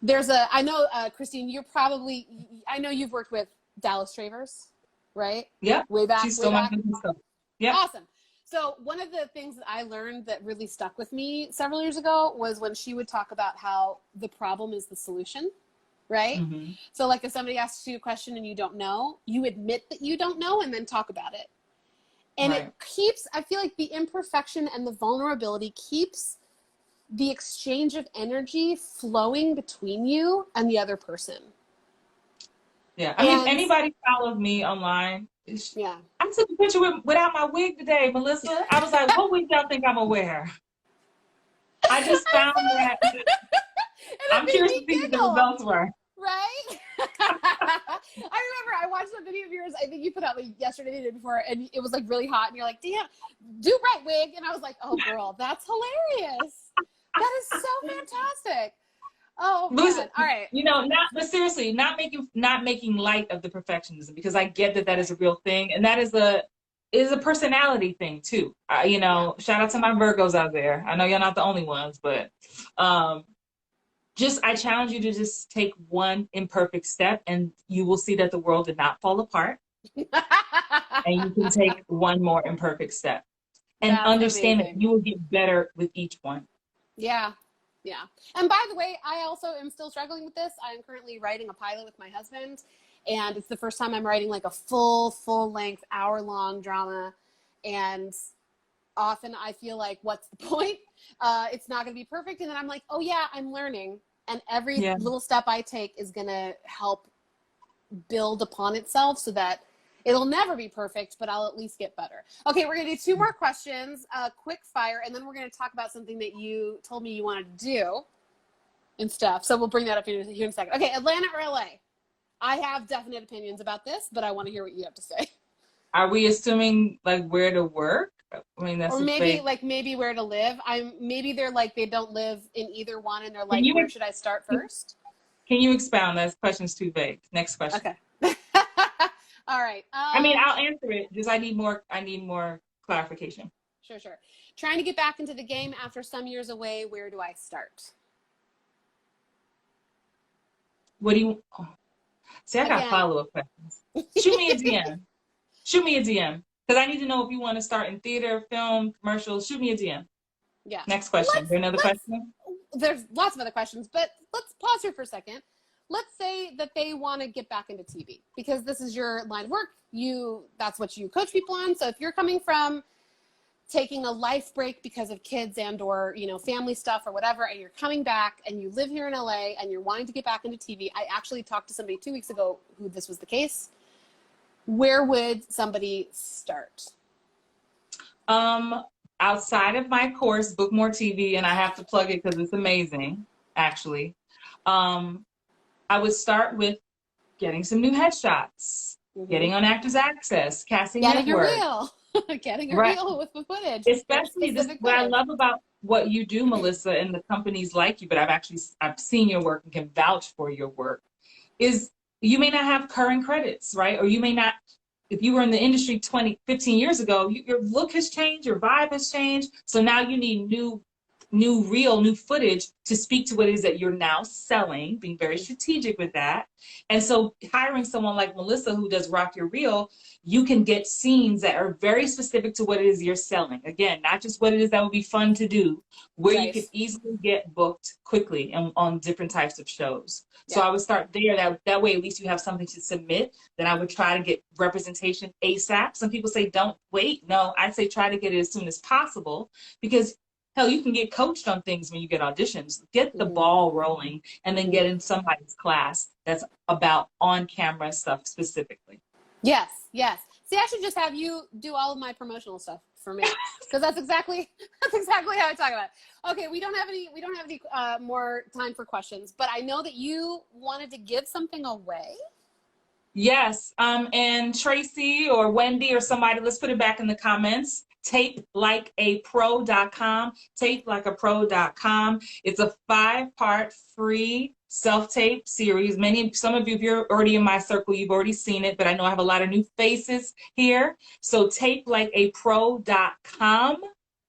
I know, Christine, I know you've worked with Dallas Travers, right? Yeah. Way back. She's still my business stuff. Yeah. Awesome. So one of the things that I learned that really stuck with me several years ago was when she would talk about how the problem is the solution, right? So like if somebody asks you a question and you don't know, you admit that you don't know and then talk about it. And it keeps, I feel like the imperfection and the vulnerability keeps the exchange of energy flowing between you and the other person. Yeah. I mean, if anybody followed me online, I took a picture without my wig today, Melissa. I was like, what wig y'all think I'm gonna wear? I just found that. I'm curious to see what the results were. Right? I remember I watched a video of yours, I think you put out like yesterday, the day before, and it was like really hot, and you're like, damn, do right wig. And I was like, oh girl, that's hilarious. That is so fantastic. Oh man. Listen, all right. You know, but seriously, not making light of the perfectionism, because I get that is a real thing, and that is a personality thing too. You know, shout out to my Virgos out there. I know you're not the only ones, but I challenge you to just take one imperfect step, and you will see that the world did not fall apart. And you can take one more imperfect step, and understand that you will get better with each one. Yeah. Yeah. And by the way, I also am still struggling with this. I'm currently writing a pilot with my husband, and it's the first time I'm writing like a full length, hour-long drama. And often I feel like, what's the point? It's not going to be perfect. And then I'm like, oh yeah, I'm learning. And every little step I take is going to help build upon itself so that it'll never be perfect, but I'll at least get better. Okay, we're going to do 2 more questions, quick fire, and then we're going to talk about something that you told me you wanted to do and stuff. So we'll bring that up here in a second. Okay, Atlanta or LA? I have definite opinions about this, but I want to hear what you have to say. Are we assuming like where to work? I mean, that's or maybe where to live. Maybe they're like they don't live in either one, and they're like, where should I start first? Can you expound? That question's too vague. Next question. Okay. All right. I mean, I'll answer it. Just I need more clarification. Sure. Trying to get back into the game after some years away. Where do I start? What do you? See, I got follow-up questions. Shoot me a DM. Shoot me a DM, because I need to know if you want to start in theater, film, commercials. Shoot me a DM. Yeah. Next question. Is there another question? There's lots of other questions, but let's pause here for a second. Let's say that they want to get back into TV because this is your line of work. That's what you coach people on. So if you're coming from taking a life break because of kids and or, family stuff or whatever, and you're coming back and you live here in LA and you're wanting to get back into TV. I actually talked to somebody 2 weeks ago who this was the case. Where would somebody start? Outside of my course, Book More TV, and I have to plug it because it's amazing, actually. I would start with getting some new headshots, getting on Actors Access, Casting Network. Getting a reel with the footage. Especially what I love about what you do, Melissa, and the companies like you, but I've seen your work and can vouch for your work, is you may not have current credits, right? Or you may not, if you were in the industry 15 years ago, your look has changed, your vibe has changed. So now you need new footage to speak to what it is that you're now selling, being very strategic with that. And so hiring someone like Melissa who does Rock Your Reel, you can get scenes that are very specific to what it is you're selling. Again, not just what it is that would be fun to do, where you could easily get booked quickly and on different types of shows. So I would start there. That way, at least you have something to submit. Then I would try to get representation ASAP. Some people say, don't wait. No, I'd say try to get it as soon as possible, because hell, you can get coached on things when you get auditions. Get the ball rolling and then get in somebody's class that's about on-camera stuff specifically. Yes. See, I should just have you do all of my promotional stuff for me, because that's exactly how I talk about it. Okay, we don't have any more time for questions, but I know that you wanted to give something away. Yes. And Tracy or Wendy or somebody, let's put it back in the comments. Tapelikeapro.com. Tapelikeapro.com. It's a 5-part free self-tape series. Some of you, if you're already in my circle, you've already seen it, but I know I have a lot of new faces here. So tapelikeapro.com.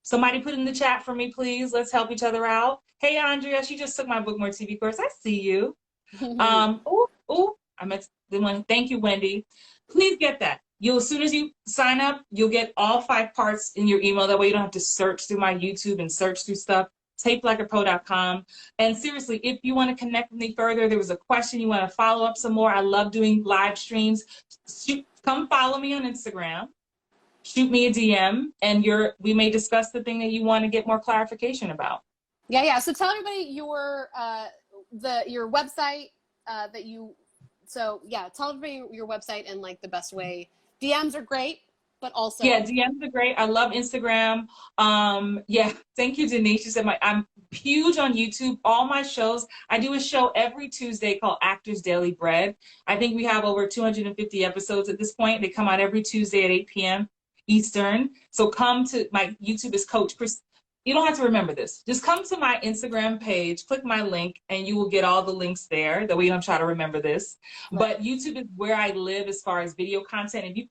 Somebody put in the chat for me, please. Let's help each other out. Hey, Andrea, she just took my Book More TV course. I see you. I meant the one. Thank you, Wendy. Please get that. As soon as you sign up, you'll get all 5 parts in your email. That way you don't have to search through my YouTube and search through stuff. Tapelikeapro.com. And seriously, if you want to connect with me further, there was a question, you want to follow up some more, I love doing live streams. Come follow me on Instagram. Shoot me a DM, and we may discuss the thing that you want to get more clarification about. Yeah. So tell everybody your website tell everybody your website and like the best way. DMs are great, but also DMs are great. I love Instagram. Thank you, Denise. She said I'm huge on YouTube. All my shows, I do a show every Tuesday called Actors Daily Bread. I think we have over 250 episodes at this point. They come out every Tuesday at 8 p.m. Eastern. So come to my YouTube is Coach Chris. You don't have to remember this. Just come to my Instagram page, click my link, and you will get all the links there. That way you don't try to remember this. Right. But YouTube is where I live as far as video content. If you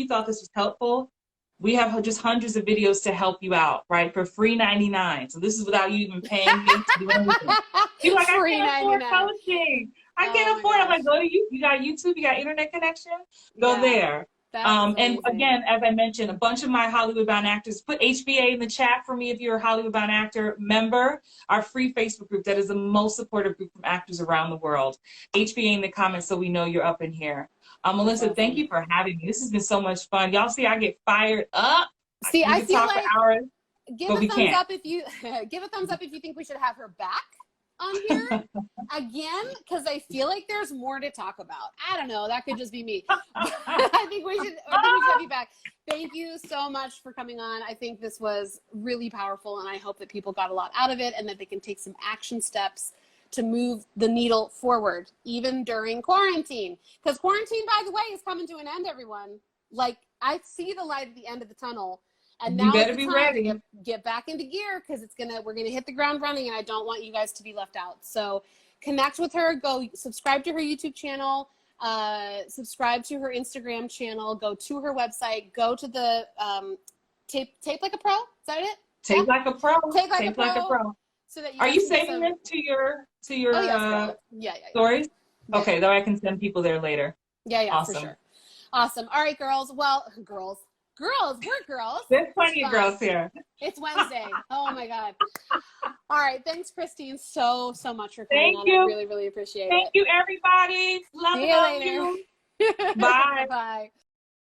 thought this was helpful, we have just hundreds of videos to help you out, right? For free 99. So this is without you even paying me to do anything. You're like, free I can't afford coaching. I can't afford it. I'm like, go to you. You got YouTube, you got internet connection, go there. And again, as I mentioned, a bunch of my Hollywood Bound actors, put HBA in the chat for me if you're a Hollywood Bound actor member, our free Facebook group that is the most supportive group from actors around the world. HBA in the comments so we know you're up in here. Melissa, awesome. Thank you for having me. This has been so much fun. Y'all see, I get fired up. See, I feel like hours, give a thumbs up if you think we should have her back on here again, because I feel like there's more to talk about. I don't know, that could just be me. I think we should have you back. Thank you so much for coming on. I think this was really powerful, and I hope that people got a lot out of it and that they can take some action steps to move the needle forward, even during quarantine. Because quarantine, by the way, is coming to an end, everyone. Like, I see the light at the end of the tunnel. And now it's the time to get back into gear, because we're gonna hit the ground running, and I don't want you guys to be left out. So connect with her, go subscribe to her YouTube channel, subscribe to her Instagram channel, go to her website, go to the Tape Like a Pro. Is that it? Tape Like a Pro. Tape Like a Pro. So that are you saving this to your stories? Yeah. Okay, though I can send people there later. Yeah, awesome. For sure. Awesome. All right, girls. Well, girls, we're girls. There's plenty of girls here. It's Wednesday. Oh my God. All right. Thanks, Christine, so much for coming on. You. I really, really appreciate it. Thank you, everybody. Love you. Bye. Bye. Bye.